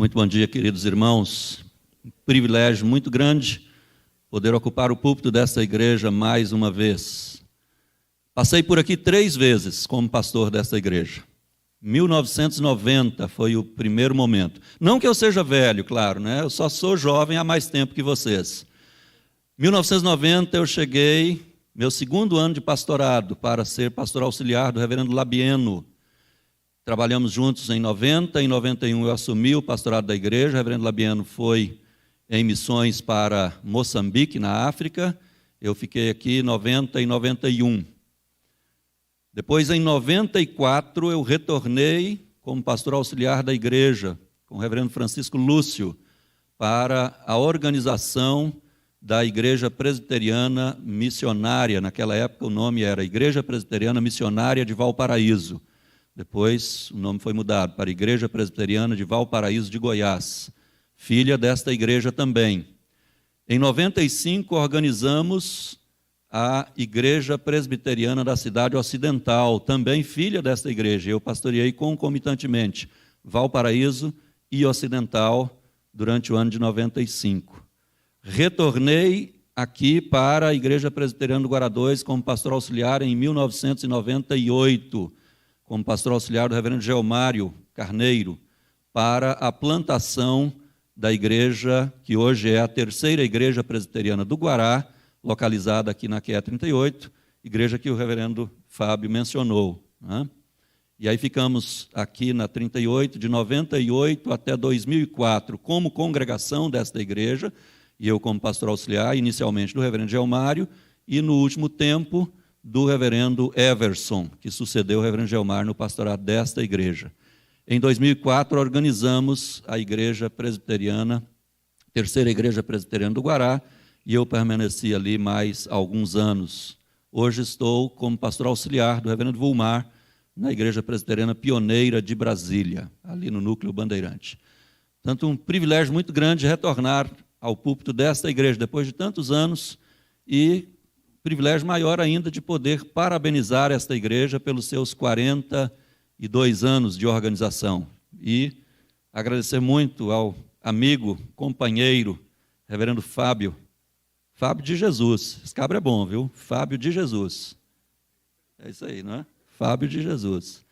Muito bom dia, queridos irmãos. Um privilégio muito grande poder ocupar o púlpito desta igreja mais uma vez. Passei por aqui 3 vezes como pastor desta igreja. 1990 foi o primeiro momento. Não que eu seja velho, claro, né? Eu só sou jovem há mais tempo que vocês. 1990 eu cheguei, meu 2º ano de pastorado, para ser pastor auxiliar do reverendo Labieno. Trabalhamos juntos em 90, em 91 eu assumi o pastorado da igreja, o reverendo Labieno foi em missões para Moçambique, na África, eu fiquei aqui em 90 e 91. Depois, em 94, eu retornei como pastor auxiliar da igreja, com o reverendo Francisco Lúcio, para a organização da Igreja Presbiteriana Missionária. Naquela época o nome era Igreja Presbiteriana Missionária de Valparaíso. Depois o nome foi mudado para Igreja Presbiteriana de Valparaíso de Goiás, filha desta igreja também. Em 95 organizamos a Igreja Presbiteriana da Cidade Ocidental, também filha desta igreja. Eu pastoreei concomitantemente Valparaíso e Ocidental durante o ano de 95. Retornei aqui para a Igreja Presbiteriana do Guará 2 como pastor auxiliar em 1998, como pastor auxiliar do reverendo Geomário Carneiro, para a plantação da igreja, que hoje é a 3ª Igreja Presbiteriana do Guará, localizada aqui na QE 38, igreja que o reverendo Fábio mencionou, né? E aí ficamos aqui na 38, de 98 até 2004, como congregação desta igreja, e eu como pastor auxiliar, inicialmente do reverendo Geomário, e no último tempo do reverendo Everson, que sucedeu o reverendo Geomar no pastorado desta igreja. Em 2004, organizamos a Igreja Presbiteriana, 3ª Igreja Presbiteriana do Guará, e eu permaneci ali mais alguns anos. Hoje estou como pastor auxiliar do reverendo Vulmar, na Igreja Presbiteriana Pioneira de Brasília, ali no Núcleo Bandeirante. Portanto, um privilégio muito grande retornar ao púlpito desta igreja, depois de tantos anos, e privilégio maior ainda de poder parabenizar esta igreja pelos seus 42 anos de organização. E agradecer muito ao amigo, companheiro, reverendo Fábio de Jesus. Esse cabra é bom, viu? Fábio de Jesus. É isso aí, não é? Fábio de Jesus.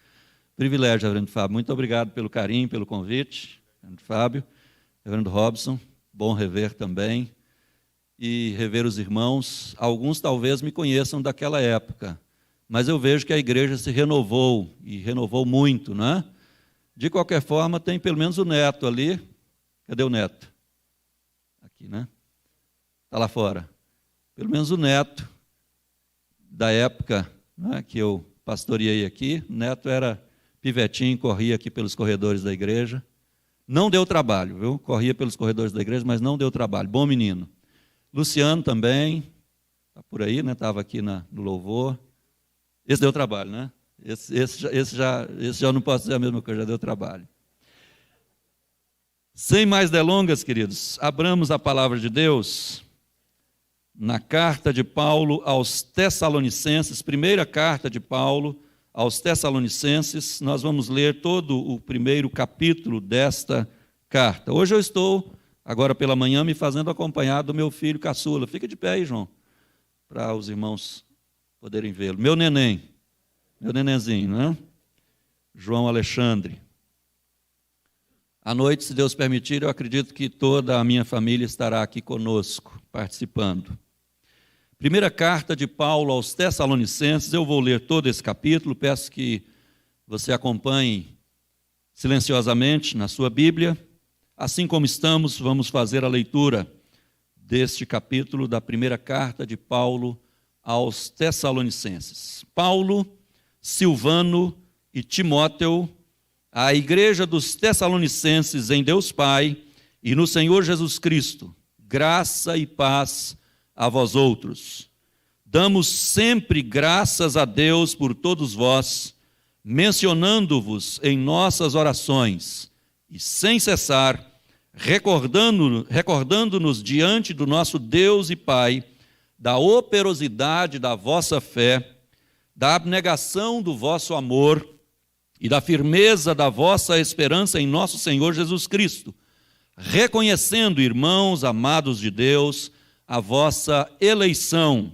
Privilégio, reverendo Fábio. Muito obrigado pelo carinho, pelo convite. Reverendo Fábio, reverendo Robson, bom rever também. E rever os irmãos. Alguns talvez me conheçam daquela época, mas eu vejo que a igreja se renovou, e renovou muito, né? De qualquer forma, tem pelo menos o neto ali. Cadê o neto? Aqui, né? Está lá fora. Pelo menos o neto da época, né, que eu pastoreei aqui. O neto era pivetinho, corria aqui pelos corredores da igreja. Não deu trabalho, viu? Corria pelos corredores da igreja, mas não deu trabalho. Bom menino. Luciano também, está por aí, né? Estava aqui no louvor. Esse deu trabalho, né? Esse já não posso dizer a mesma coisa, já deu trabalho. Sem mais delongas, queridos, abramos a palavra de Deus na carta de Paulo aos Tessalonicenses, primeira carta de Paulo aos Tessalonicenses. Nós vamos ler todo o primeiro capítulo desta carta. Hoje eu estou, agora pela manhã, me fazendo acompanhar do meu filho caçula. Fica de pé aí, João, para os irmãos poderem vê-lo. Meu nenenzinho, né? João Alexandre. À noite, se Deus permitir, eu acredito que toda a minha família estará aqui conosco, participando. Primeira carta de Paulo aos Tessalonicenses, eu vou ler todo esse capítulo, peço que você acompanhe silenciosamente na sua Bíblia. Assim como estamos, vamos fazer a leitura deste capítulo da primeira carta de Paulo aos Tessalonicenses. Paulo, Silvano e Timóteo, à igreja dos Tessalonicenses em Deus Pai e no Senhor Jesus Cristo, graça e paz a vós outros. Damos sempre graças a Deus por todos vós, mencionando-vos em nossas orações e sem cessar, recordando-nos diante do nosso Deus e Pai da operosidade da vossa fé, da abnegação do vosso amor e da firmeza da vossa esperança em nosso Senhor Jesus Cristo, reconhecendo, irmãos amados de Deus, a vossa eleição,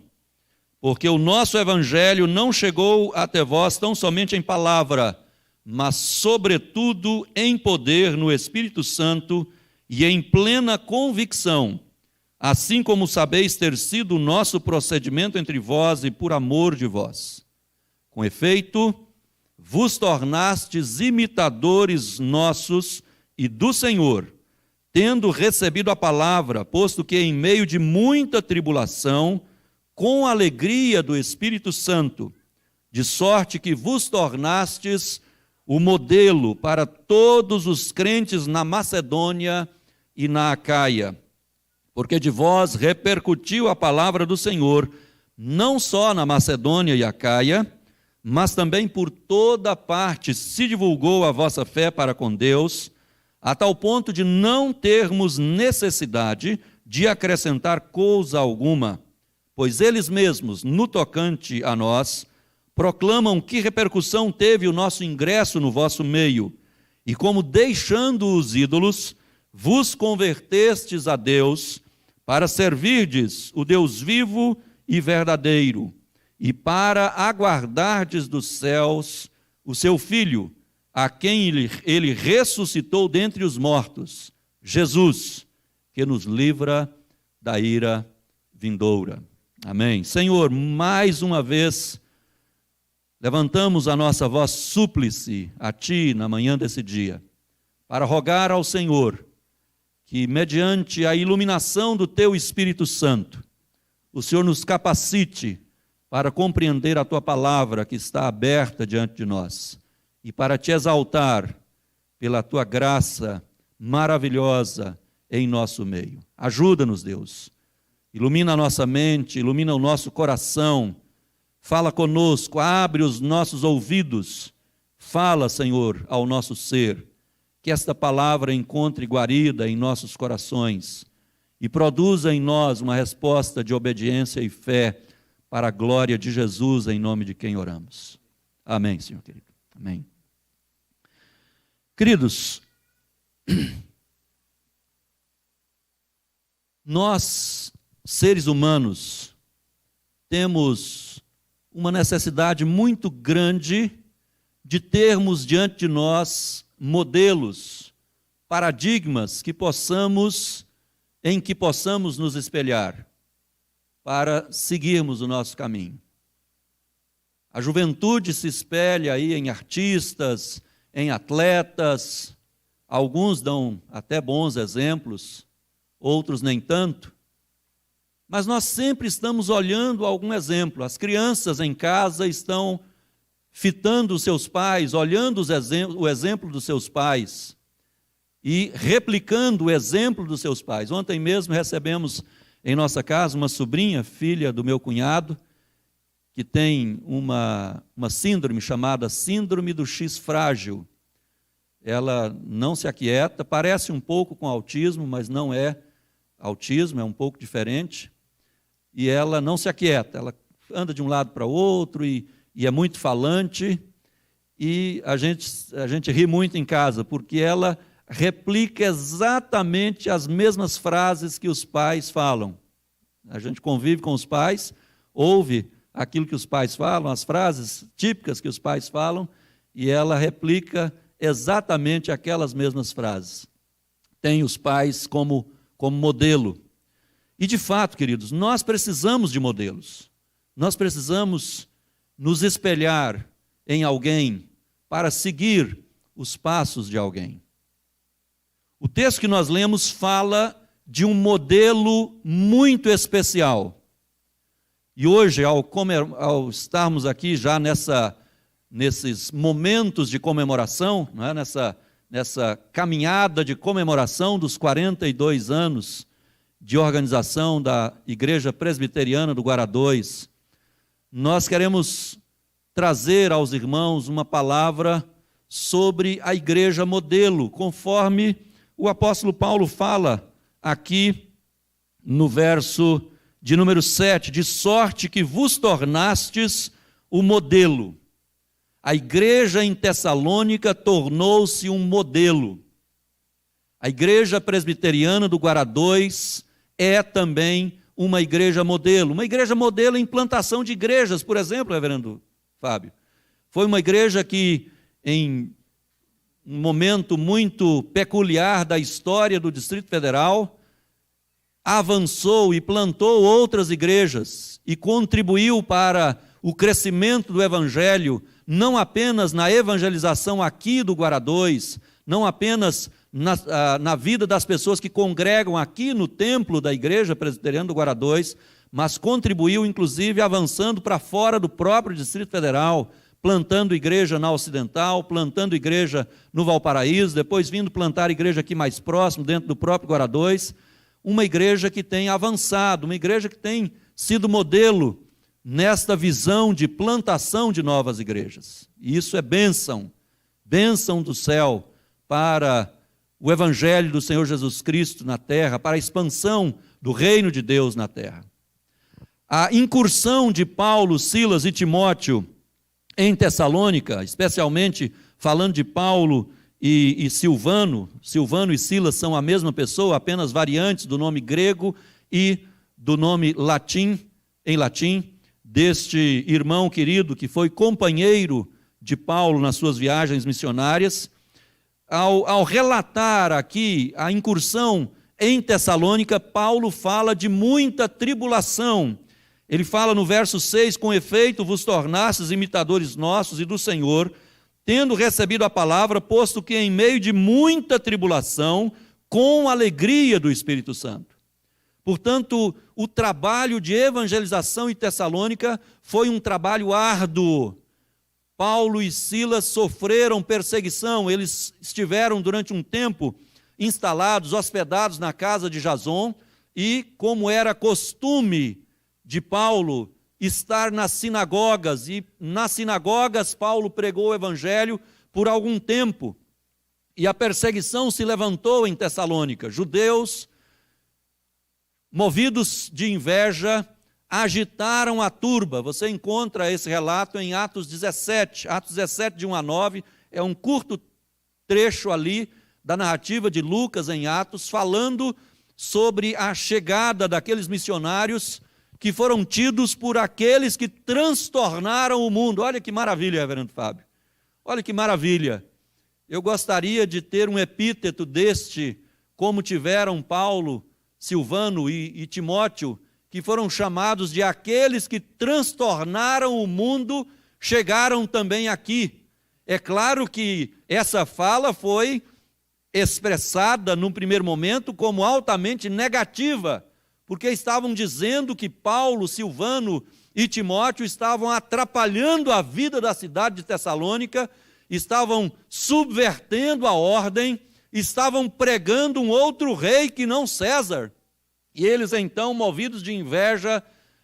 porque o nosso evangelho não chegou até vós tão somente em palavra, mas sobretudo em poder no Espírito Santo e em plena convicção, assim como sabeis ter sido o nosso procedimento entre vós e por amor de vós. Com efeito, vos tornastes imitadores nossos e do Senhor, tendo recebido a palavra, posto que em meio de muita tribulação, com alegria do Espírito Santo, de sorte que vos tornastes o modelo para todos os crentes na Macedônia e na Acaia, porque de vós repercutiu a palavra do Senhor, não só na Macedônia e Acaia, mas também por toda parte se divulgou a vossa fé para com Deus, a tal ponto de não termos necessidade de acrescentar coisa alguma, pois eles mesmos, no tocante a nós, proclamam que repercussão teve o nosso ingresso no vosso meio, e como deixando os ídolos, vos convertestes a Deus, para servirdes o Deus vivo e verdadeiro, e para aguardardes dos céus o seu Filho, a quem ele ressuscitou dentre os mortos, Jesus, que nos livra da ira vindoura. Amém. Senhor, mais uma vez, levantamos a nossa voz súplice a Ti na manhã desse dia, para rogar ao Senhor que, mediante a iluminação do Teu Espírito Santo, o Senhor nos capacite para compreender a Tua palavra que está aberta diante de nós e para Te exaltar pela Tua graça maravilhosa em nosso meio. Ajuda-nos, Deus. Ilumina a nossa mente, ilumina o nosso coração. Fala conosco, abre os nossos ouvidos. Fala, Senhor, ao nosso ser. Que esta palavra encontre guarida em nossos corações e produza em nós uma resposta de obediência e fé para a glória de Jesus, em nome de quem oramos. Amém, Senhor querido. Amém. Queridos, nós, seres humanos, temos uma necessidade muito grande de termos diante de nós modelos, paradigmas em que possamos nos espelhar para seguirmos o nosso caminho. A juventude se espelha aí em artistas, em atletas, alguns dão até bons exemplos, outros nem tanto, mas nós sempre estamos olhando algum exemplo. As crianças em casa estão fitando os seus pais, olhando o exemplo dos seus pais e replicando o exemplo dos seus pais. Ontem mesmo recebemos em nossa casa uma sobrinha, filha do meu cunhado, que tem uma síndrome chamada síndrome do X frágil. Ela não se aquieta, parece um pouco com autismo, mas não é autismo, é um pouco diferente. E ela não se aquieta, ela anda de um lado para o outro e é muito falante. E a gente ri muito em casa, porque ela replica exatamente as mesmas frases que os pais falam. A gente convive com os pais, ouve aquilo que os pais falam, as frases típicas que os pais falam, e ela replica exatamente aquelas mesmas frases. Tem os pais como modelo. E de fato, queridos, nós precisamos de modelos. Nós precisamos nos espelhar em alguém para seguir os passos de alguém. O texto que nós lemos fala de um modelo muito especial. E hoje, ao estarmos aqui já nesses momentos de comemoração, não é? nessa caminhada de comemoração dos 42 anos de organização da Igreja Presbiteriana do Guará 2, nós queremos trazer aos irmãos uma palavra sobre a igreja modelo, conforme o apóstolo Paulo fala aqui no verso de número 7, de sorte que vos tornastes o modelo. A igreja em Tessalônica tornou-se um modelo. A igreja presbiteriana do Guará 2 é também uma igreja modelo em implantação de igrejas, por exemplo, reverendo Fábio. Foi uma igreja que, em um momento muito peculiar da história do Distrito Federal, avançou e plantou outras igrejas e contribuiu para o crescimento do Evangelho, não apenas na evangelização aqui do Guará 2, não apenas na vida das pessoas que congregam aqui no templo da Igreja Presbiteriana do Guará 2, mas contribuiu, inclusive, avançando para fora do próprio Distrito Federal, plantando igreja na Ocidental, plantando igreja no Valparaíso, depois vindo plantar igreja aqui mais próximo, dentro do próprio Guará 2, uma igreja que tem avançado, uma igreja que tem sido modelo nesta visão de plantação de novas igrejas. E isso é bênção do céu para o Evangelho do Senhor Jesus Cristo na terra, para a expansão do reino de Deus na terra. A incursão de Paulo, Silas e Timóteo em Tessalônica, especialmente falando de Paulo e Silvano e Silas são a mesma pessoa, apenas variantes do nome grego e do nome em latim, deste irmão querido que foi companheiro de Paulo nas suas viagens missionárias. Ao relatar aqui a incursão em Tessalônica, Paulo fala de muita tribulação. Ele fala no verso 6, com efeito vos tornastes imitadores nossos e do Senhor, tendo recebido a palavra, posto que em meio de muita tribulação, com alegria do Espírito Santo. Portanto, o trabalho de evangelização em Tessalônica foi um trabalho árduo. Paulo e Silas sofreram perseguição, eles estiveram durante um tempo instalados, hospedados na casa de Jason, e como era costume de Paulo estar nas sinagogas, e nas sinagogas Paulo pregou o evangelho por algum tempo, e a perseguição se levantou em Tessalônica. Judeus, movidos de inveja, agitaram a turba. Você encontra esse relato em Atos 17, de 1 a 9, é um curto trecho ali da narrativa de Lucas em Atos, falando sobre a chegada daqueles missionários que foram tidos por aqueles que transtornaram o mundo. Olha que maravilha, reverendo Fábio. Olha que maravilha. Eu gostaria de ter um epíteto deste, como tiveram Paulo, Silvano e Timóteo, que foram chamados de aqueles que transtornaram o mundo, chegaram também aqui. É claro que essa fala foi expressada, num primeiro momento, como altamente negativa, porque estavam dizendo que Paulo, Silvano e Timóteo estavam atrapalhando a vida da cidade de Tessalônica, estavam subvertendo a ordem, estavam pregando um outro rei que não César. E eles então, movidos de inveja,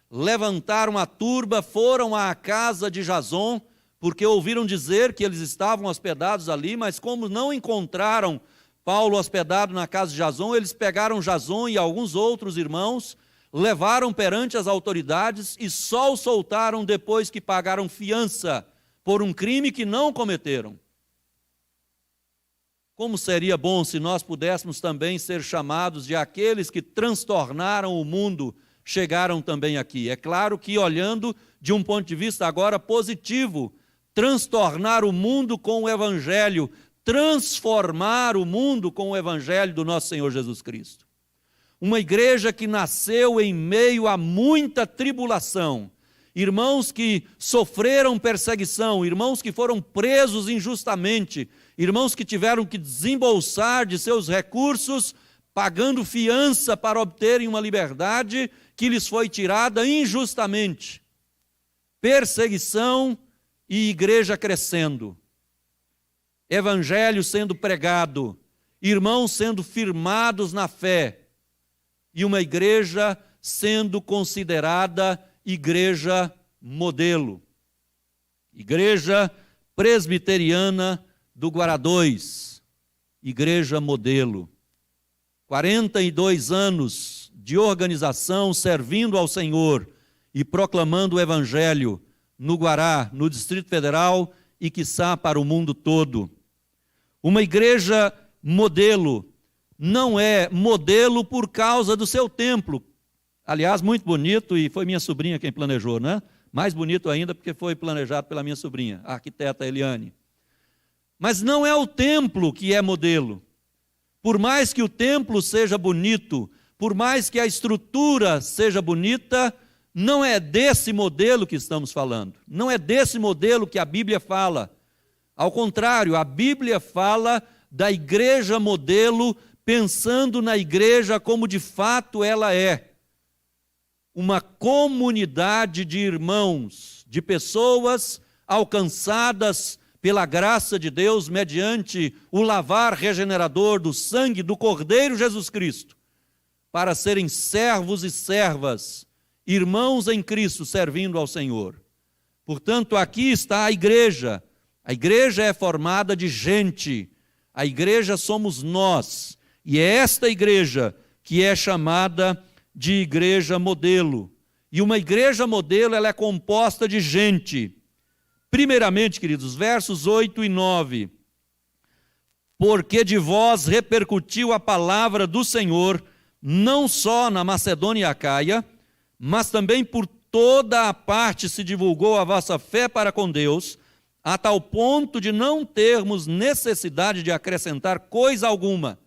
levantaram a turba, foram à casa de Jason, porque ouviram dizer que eles estavam hospedados ali, mas como não encontraram Paulo hospedado na casa de Jason, eles pegaram Jason e alguns outros irmãos, levaram perante as autoridades e só o soltaram depois que pagaram fiança por um crime que não cometeram. Como seria bom se nós pudéssemos também ser chamados de aqueles que transtornaram o mundo, chegaram também aqui. É claro que, olhando de um ponto de vista agora positivo, transtornar o mundo com o Evangelho, transformar o mundo com o Evangelho do nosso Senhor Jesus Cristo. Uma igreja que nasceu em meio a muita tribulação, irmãos que sofreram perseguição, irmãos que foram presos injustamente, irmãos que tiveram que desembolsar de seus recursos, pagando fiança para obterem uma liberdade que lhes foi tirada injustamente. Perseguição e igreja crescendo. Evangelho sendo pregado, irmãos sendo firmados na fé, e uma igreja sendo considerada igreja modelo. Igreja presbiteriana do Guará 2, igreja modelo. 42 anos de organização servindo ao Senhor e proclamando o Evangelho no Guará, no Distrito Federal e quiçá para o mundo todo. Uma igreja modelo, não é modelo por causa do seu templo. Aliás, muito bonito, e foi minha sobrinha quem planejou, né? Mais bonito ainda porque foi planejado pela minha sobrinha, a arquiteta Eliane. Mas não é o templo que é modelo. Por mais que o templo seja bonito, por mais que a estrutura seja bonita, não é desse modelo que estamos falando. Não é desse modelo que a Bíblia fala. Ao contrário, a Bíblia fala da igreja modelo, pensando na igreja como de fato ela é. Uma comunidade de irmãos, de pessoas alcançadas pela graça de Deus, mediante o lavar regenerador do sangue do Cordeiro Jesus Cristo, para serem servos e servas, irmãos em Cristo, servindo ao Senhor. Portanto, aqui está a igreja. A igreja é formada de gente. A igreja somos nós. E é esta igreja que é chamada de igreja modelo. E uma igreja modelo, ela é composta de gente. Primeiramente, queridos, versos 8 e 9. Porque de vós repercutiu a palavra do Senhor, não só na Macedônia e Acaia, mas também por toda a parte se divulgou a vossa fé para com Deus, a tal ponto de não termos necessidade de acrescentar coisa alguma,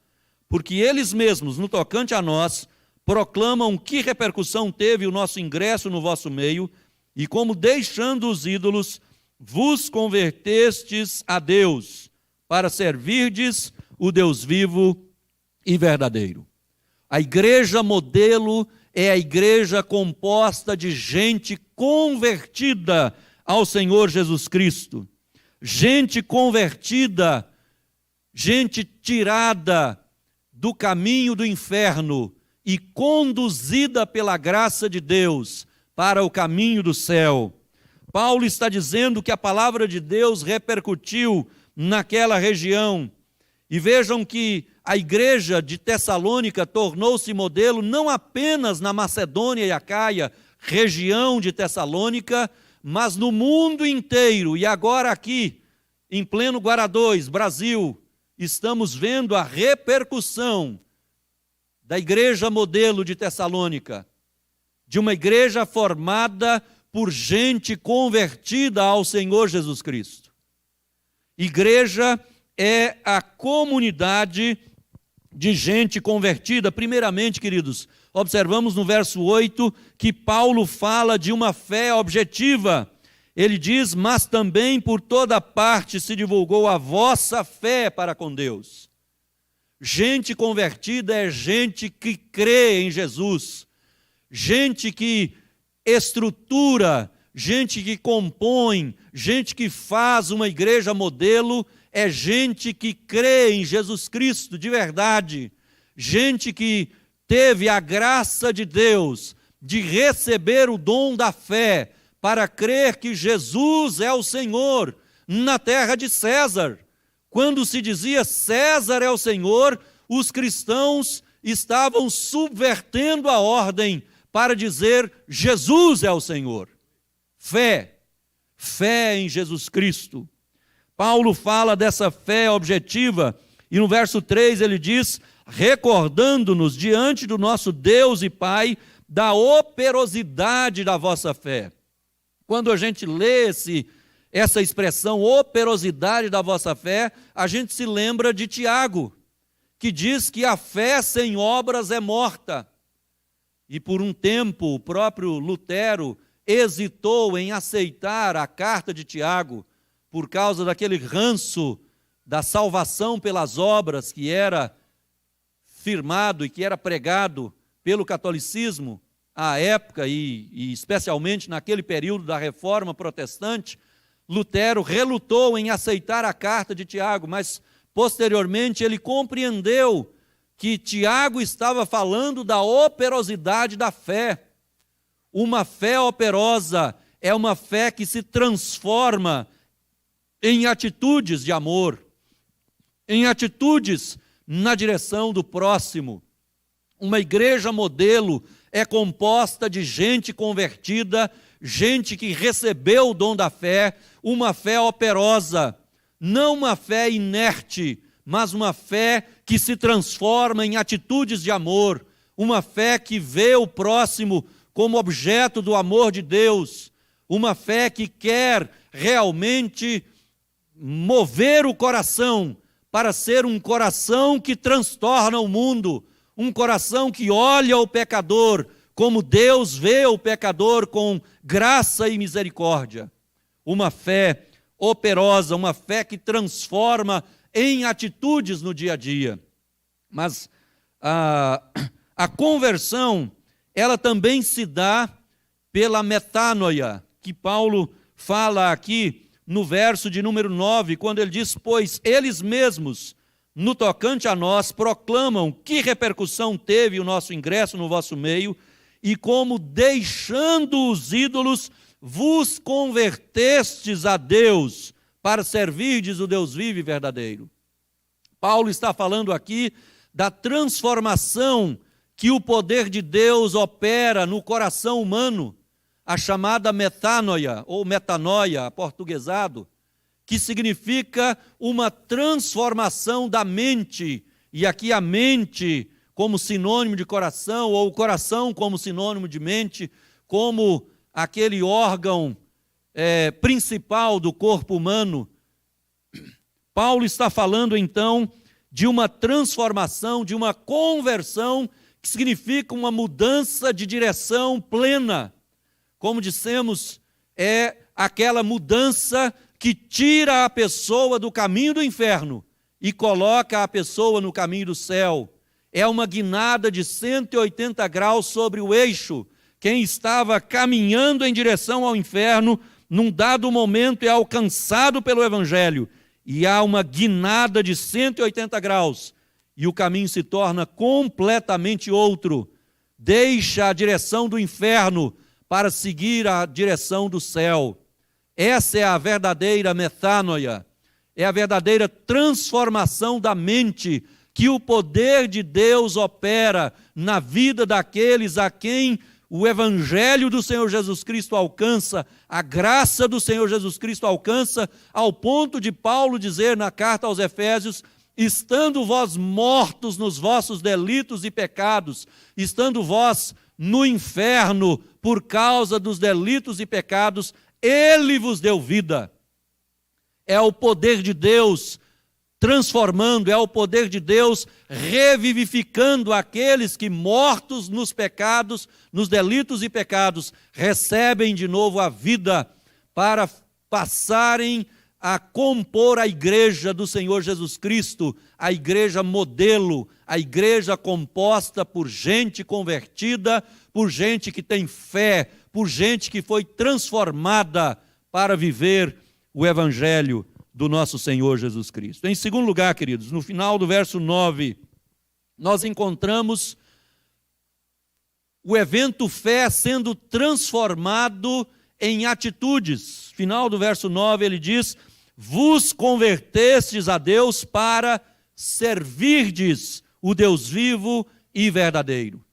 porque eles mesmos, no tocante a nós, proclamam que repercussão teve o nosso ingresso no vosso meio, e como deixando os ídolos, vos convertestes a Deus, para servirdes o Deus vivo e verdadeiro. A igreja modelo é a igreja composta de gente convertida ao Senhor Jesus Cristo. Gente convertida, gente tirada do caminho do inferno e conduzida pela graça de Deus para o caminho do céu. Paulo está dizendo que a palavra de Deus repercutiu naquela região. E vejam que a igreja de Tessalônica tornou-se modelo não apenas na Macedônia e Acaia, região de Tessalônica, mas no mundo inteiro. E agora aqui, em pleno Guará 2, Brasil, estamos vendo a repercussão da igreja modelo de Tessalônica, de uma igreja formada por gente convertida ao Senhor Jesus Cristo. Igreja é a comunidade de gente convertida. Primeiramente, queridos, observamos no verso 8 que Paulo fala de uma fé objetiva. Ele diz, mas também por toda parte se divulgou a vossa fé para com Deus. Gente convertida é gente que crê em Jesus, gente que estrutura, gente que compõe, gente que faz uma igreja modelo, é gente que crê em Jesus Cristo de verdade, gente que teve a graça de Deus de receber o dom da fé para crer que Jesus é o Senhor na terra de César. Quando se dizia César é o Senhor, os cristãos estavam subvertendo a ordem para dizer Jesus é o Senhor. Fé em Jesus Cristo. Paulo fala dessa fé objetiva e no verso 3 ele diz, recordando-nos diante do nosso Deus e Pai da operosidade da vossa fé. Quando a gente lê essa expressão, operosidade da vossa fé, a gente se lembra de Tiago, que diz que a fé sem obras é morta. E por um tempo o próprio Lutero hesitou em aceitar a carta de Tiago, por causa daquele ranço da salvação pelas obras que era firmado e que era pregado pelo catolicismo à época e especialmente naquele período da Reforma Protestante. Lutero relutou em aceitar a carta de Tiago, mas posteriormente ele compreendeu que Tiago estava falando da operosidade da fé. Uma fé operosa é uma fé que se transforma em atitudes de amor, em atitudes na direção do próximo. Uma igreja modelo é composta de gente convertida, gente que recebeu o dom da fé, uma fé operosa, não uma fé inerte, mas uma fé que se transforma em atitudes de amor, uma fé que vê o próximo como objeto do amor de Deus, uma fé que quer realmente mover o coração para ser um coração que transtorna o mundo, um coração que olha o pecador como Deus vê o pecador, com graça e misericórdia. Uma fé operosa, uma fé que transforma em atitudes no dia a dia. Mas a conversão, ela também se dá pela metanoia, que Paulo fala aqui no verso de número 9, quando ele diz: pois eles mesmos, no tocante a nós, proclamam que repercussão teve o nosso ingresso no vosso meio, e como, deixando os ídolos, vos convertestes a Deus, para servirdes o Deus vivo e verdadeiro. Paulo está falando aqui da transformação que o poder de Deus opera no coração humano, a chamada metanoia, ou metanoia, aportuguesado, que significa uma transformação da mente, e aqui a mente como sinônimo de coração, ou o coração como sinônimo de mente, como aquele órgão principal do corpo humano. Paulo está falando então de uma transformação, de uma conversão, que significa uma mudança de direção plena. Como dissemos, é aquela mudança que tira a pessoa do caminho do inferno e coloca a pessoa no caminho do céu. É uma guinada de 180 graus sobre o eixo. Quem estava caminhando em direção ao inferno, num dado momento é alcançado pelo Evangelho. E há uma guinada de 180 graus. E o caminho se torna completamente outro. Deixa a direção do inferno para seguir a direção do céu. Essa é a verdadeira metanoia. É a verdadeira transformação da mente, que o poder de Deus opera na vida daqueles a quem o Evangelho do Senhor Jesus Cristo alcança, a graça do Senhor Jesus Cristo alcança, ao ponto de Paulo dizer na carta aos Efésios: estando vós mortos nos vossos delitos e pecados, estando vós no inferno por causa dos delitos e pecados, Ele vos deu vida. É o poder de Deus transformando, é o poder de Deus revivificando aqueles que, mortos nos pecados, nos delitos e pecados, recebem de novo a vida para passarem a compor a igreja do Senhor Jesus Cristo, a igreja modelo, a igreja composta por gente convertida, por gente que tem fé, por gente que foi transformada para viver o Evangelho do nosso Senhor Jesus Cristo. Em segundo lugar, queridos, no final do verso 9, nós encontramos o evento fé sendo transformado em atitudes. Final do verso 9, ele diz: vos convertestes a Deus para servirdes o Deus vivo e verdadeiro.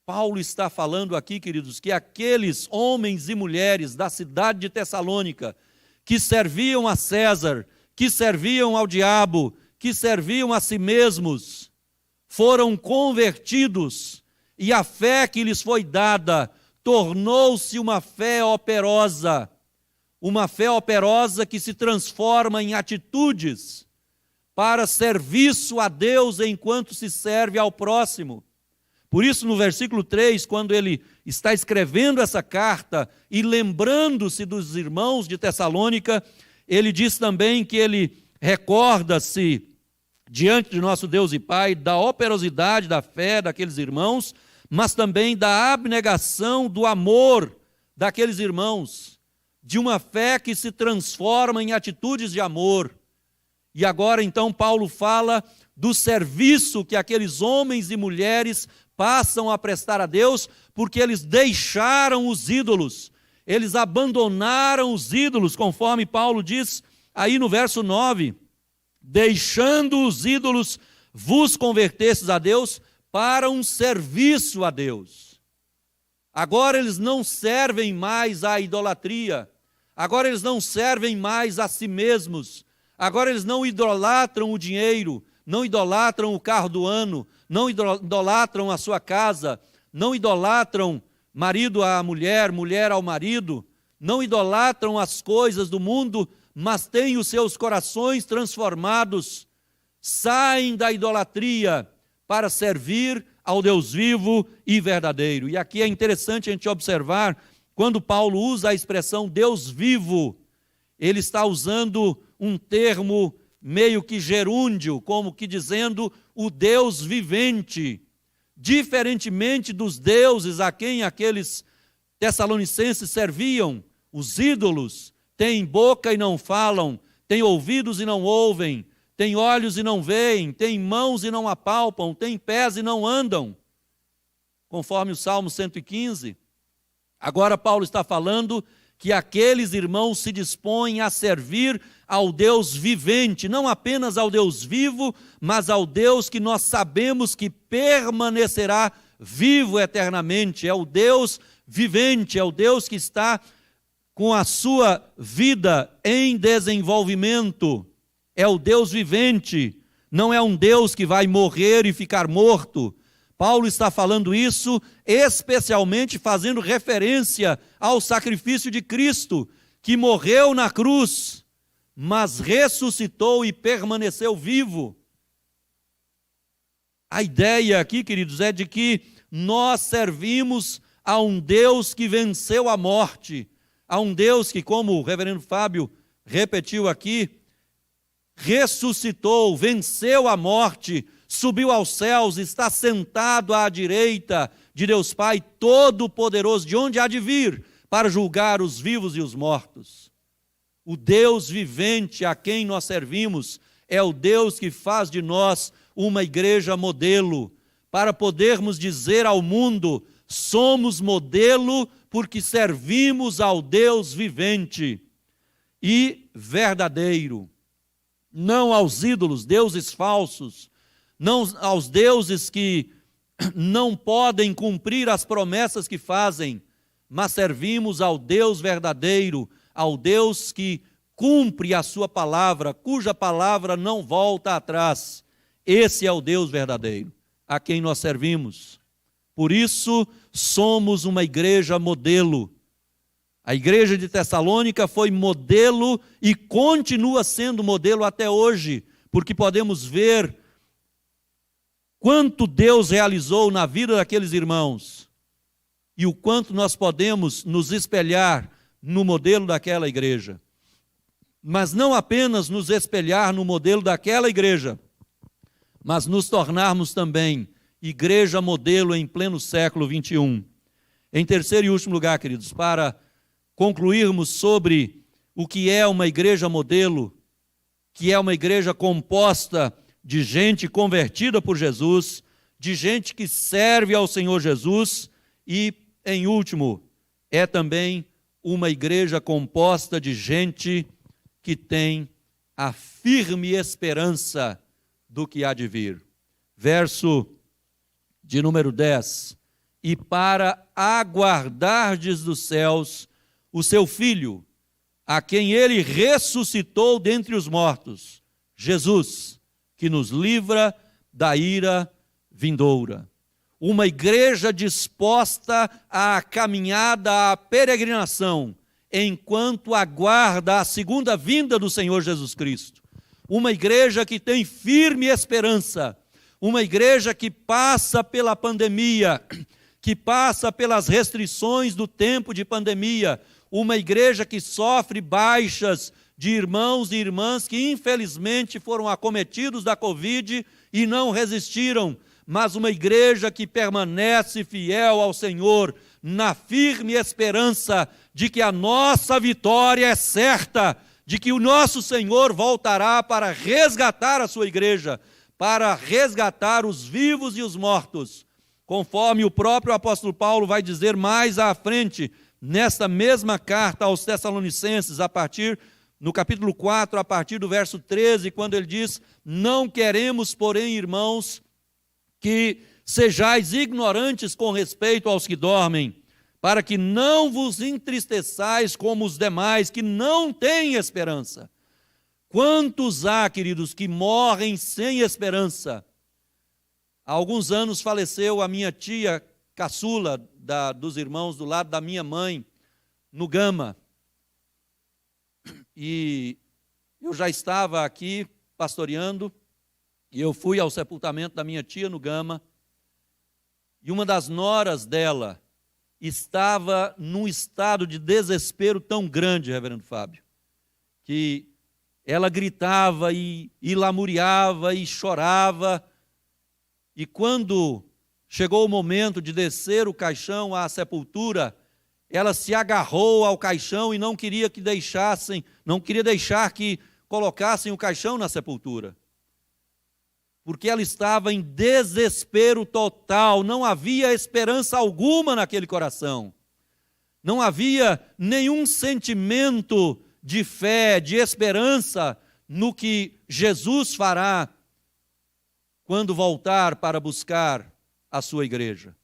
Paulo está falando aqui, queridos, que aqueles homens e mulheres da cidade de Tessalônica, que serviam a César, que serviam ao diabo, que serviam a si mesmos, foram convertidos, e a fé que lhes foi dada tornou-se uma fé operosa que se transforma em atitudes para serviço a Deus enquanto se serve ao próximo. Por isso, no versículo 3, quando ele está escrevendo essa carta e lembrando-se dos irmãos de Tessalônica, ele diz também que ele recorda-se diante de nosso Deus e Pai da operosidade da fé daqueles irmãos, mas também da abnegação do amor daqueles irmãos, de uma fé que se transforma em atitudes de amor. E agora, então, Paulo fala do serviço que aqueles homens e mulheres passam a prestar a Deus, porque eles deixaram os ídolos, eles abandonaram os ídolos, conforme Paulo diz aí no verso 9, deixando os ídolos, vos convertestes a Deus para um serviço a Deus. Agora eles não servem mais à idolatria, agora eles não servem mais a si mesmos, Agora eles não idolatram o dinheiro, não idolatram o carro do ano, não idolatram a sua casa, não idolatram marido à mulher, mulher ao marido, não idolatram as coisas do mundo, mas têm os seus corações transformados, saem da idolatria para servir ao Deus vivo e verdadeiro. E aqui é interessante a gente observar, quando Paulo usa a expressão Deus vivo, ele está usando um termo meio que gerúndio, como que dizendo o Deus vivente, diferentemente dos deuses a quem aqueles tessalonicenses serviam, os ídolos, têm boca e não falam, têm ouvidos e não ouvem, têm olhos e não veem, têm mãos e não apalpam, têm pés e não andam, conforme o Salmo 115. Agora Paulo está falando que aqueles irmãos se dispõem a servir ao Deus vivente, não apenas ao Deus vivo, mas ao Deus que nós sabemos que permanecerá vivo eternamente. É o Deus vivente, é o Deus que está com a sua vida em desenvolvimento. É o Deus vivente, não é um Deus que vai morrer e ficar morto. Paulo está falando isso especialmente fazendo referência ao sacrifício de Cristo, que morreu na cruz, mas ressuscitou e permaneceu vivo. A ideia aqui, queridos, é de que nós servimos a um Deus que venceu a morte, a um Deus que, como o reverendo Fábio repetiu aqui, ressuscitou, venceu a morte, subiu aos céus, está sentado à direita de Deus Pai Todo-Poderoso, de onde há de vir para julgar os vivos e os mortos. O Deus vivente a quem nós servimos é o Deus que faz de nós uma igreja modelo, para podermos dizer ao mundo, somos modelo porque servimos ao Deus vivente e verdadeiro, não aos ídolos, deuses falsos, não aos deuses que não podem cumprir as promessas que fazem, mas servimos ao Deus verdadeiro, ao Deus que cumpre a sua palavra, cuja palavra não volta atrás. Esse é o Deus verdadeiro, a quem nós servimos. Por isso, somos uma igreja modelo. A igreja de Tessalônica foi modelo e continua sendo modelo até hoje, porque podemos ver quanto Deus realizou na vida daqueles irmãos e o quanto nós podemos nos espelhar no modelo daquela igreja. Mas não apenas nos espelhar no modelo daquela igreja, mas nos tornarmos também igreja modelo em pleno século 21. Em terceiro e último lugar, queridos, para concluirmos sobre o que é uma igreja modelo, que é uma igreja composta de gente convertida por Jesus, de gente que serve ao Senhor Jesus e, em último, é também uma igreja composta de gente que tem a firme esperança do que há de vir. Verso de número 10. E para aguardardes dos céus o seu Filho, a quem ele ressuscitou dentre os mortos, Jesus, que nos livra da ira vindoura. Uma igreja disposta à caminhada, à peregrinação, enquanto aguarda a segunda vinda do Senhor Jesus Cristo. Uma igreja que tem firme esperança, uma igreja que passa pela pandemia, que passa pelas restrições do tempo de pandemia, uma igreja que sofre baixas de irmãos e irmãs que infelizmente foram acometidos da Covid e não resistiram, mas uma igreja que permanece fiel ao Senhor, na firme esperança de que a nossa vitória é certa, de que o nosso Senhor voltará para resgatar a sua igreja, para resgatar os vivos e os mortos, conforme o próprio apóstolo Paulo vai dizer mais à frente, nesta mesma carta aos Tessalonicenses, no capítulo 4, a partir do verso 13, quando ele diz, não queremos, porém, irmãos, que sejais ignorantes com respeito aos que dormem, para que não vos entristeçais como os demais, que não têm esperança. Quantos há, queridos, que morrem sem esperança? Há alguns anos faleceu a minha tia caçula dos irmãos do lado da minha mãe, no Gama. E eu já estava aqui pastoreando, e eu fui ao sepultamento da minha tia no Gama, e uma das noras dela estava num estado de desespero tão grande, reverendo Fábio, que ela gritava e lamuriava e chorava, e quando chegou o momento de descer o caixão à sepultura, ela se agarrou ao caixão e não queria deixar que colocassem o caixão na sepultura. Porque ela estava em desespero total, não havia esperança alguma naquele coração. Não havia nenhum sentimento de fé, de esperança no que Jesus fará quando voltar para buscar a sua igreja.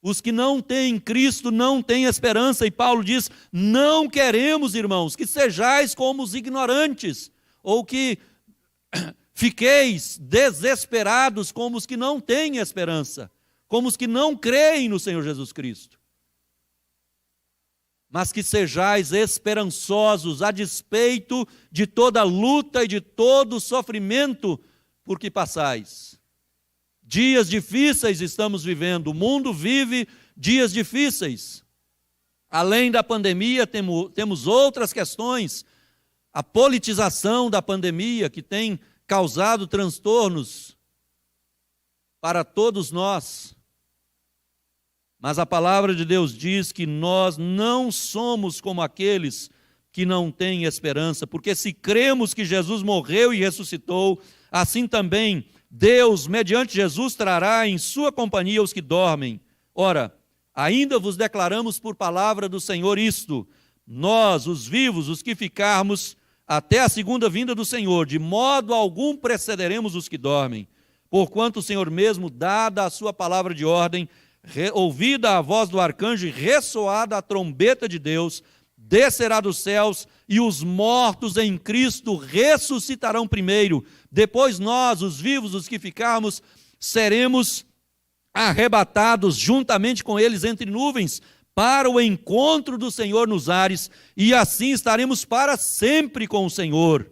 Os que não têm Cristo não têm esperança, e Paulo diz: não queremos, irmãos, que sejais como os ignorantes, ou que fiqueis desesperados como os que não têm esperança, como os que não creem no Senhor Jesus Cristo. Mas que sejais esperançosos a despeito de toda luta e de todo sofrimento por que passais. Dias difíceis estamos vivendo, o mundo vive dias difíceis. Além da pandemia, temos outras questões. A politização da pandemia, que tem causado transtornos para todos nós. Mas a palavra de Deus diz que nós não somos como aqueles que não têm esperança, porque se cremos que Jesus morreu e ressuscitou, assim também Deus, mediante Jesus, trará em sua companhia os que dormem. Ora, ainda vos declaramos por palavra do Senhor isto: nós, os vivos, os que ficarmos até a segunda vinda do Senhor, de modo algum precederemos os que dormem. Porquanto o Senhor mesmo, dada a sua palavra de ordem, ouvida a voz do arcanjo e ressoada a trombeta de Deus, descerá dos céus, e os mortos em Cristo ressuscitarão primeiro. Depois nós, os vivos, os que ficarmos, seremos arrebatados juntamente com eles entre nuvens, para o encontro do Senhor nos ares, e assim estaremos para sempre com o Senhor.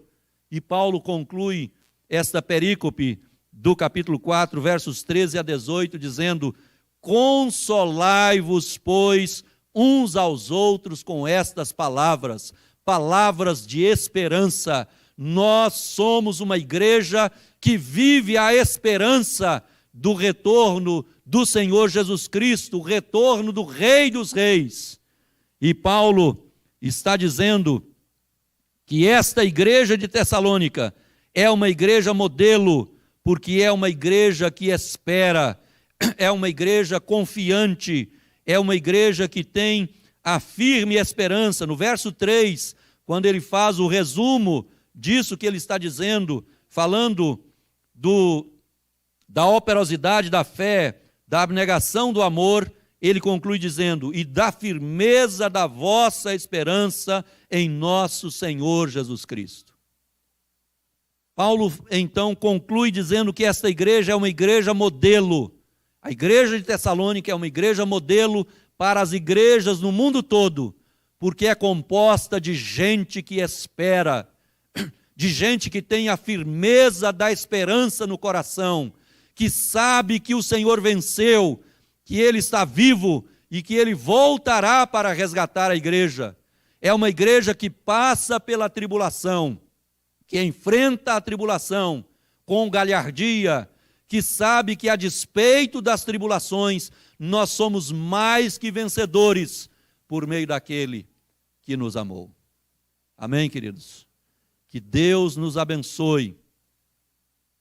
E Paulo conclui esta perícope do capítulo 4, versos 13 a 18, dizendo: consolai-vos, pois, uns aos outros com estas palavras, palavras de esperança. Nós somos uma igreja que vive a esperança do retorno do Senhor Jesus Cristo, o retorno do Rei dos Reis. E Paulo está dizendo que esta igreja de Tessalônica é uma igreja modelo, porque é uma igreja que espera, é uma igreja confiante, é uma igreja que tem a firme esperança. No verso 3, quando ele faz o resumo disso que ele está dizendo, falando da operosidade da fé, da abnegação do amor, ele conclui dizendo: e da firmeza da vossa esperança em nosso Senhor Jesus Cristo. Paulo então conclui dizendo que esta igreja é uma igreja modelo. A igreja de Tessalônica é uma igreja modelo para as igrejas no mundo todo, porque é composta de gente que espera, de gente que tem a firmeza da esperança no coração, que sabe que o Senhor venceu, que Ele está vivo e que Ele voltará para resgatar a igreja. É uma igreja que passa pela tribulação, que enfrenta a tribulação com galhardia, que sabe que a despeito das tribulações, nós somos mais que vencedores por meio daquele que nos amou. Amém, queridos? Que Deus nos abençoe.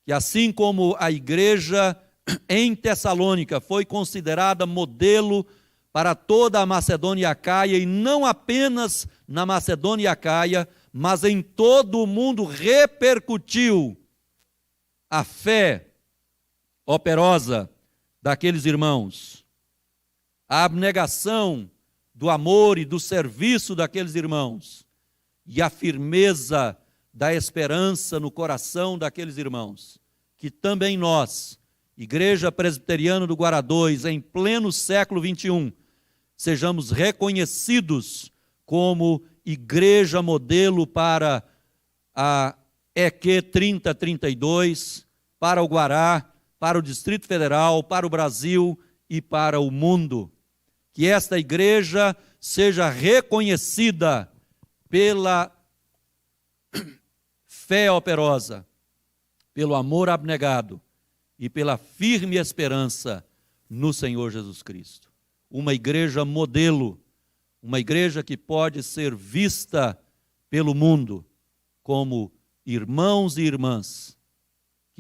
Que assim como a igreja em Tessalônica foi considerada modelo para toda a Macedônia e Acaia, e não apenas na Macedônia e Acaia, mas em todo o mundo repercutiu a fé operosa daqueles irmãos, a abnegação do amor e do serviço daqueles irmãos, e a firmeza da esperança no coração daqueles irmãos, que também nós, Igreja Presbiteriana do Guará 2, em pleno século XXI, sejamos reconhecidos como igreja modelo para a EQ 3032, para o Guará, para o Distrito Federal, para o Brasil e para o mundo. Que esta igreja seja reconhecida pela fé operosa, pelo amor abnegado e pela firme esperança no Senhor Jesus Cristo. Uma igreja modelo, uma igreja que pode ser vista pelo mundo como irmãos e irmãs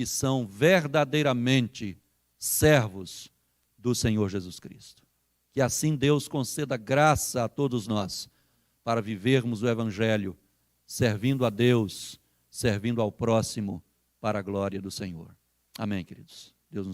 que são verdadeiramente servos do Senhor Jesus Cristo. Que assim Deus conceda graça a todos nós para vivermos o Evangelho, servindo a Deus, servindo ao próximo, para a glória do Senhor. Amém, queridos. Deus nos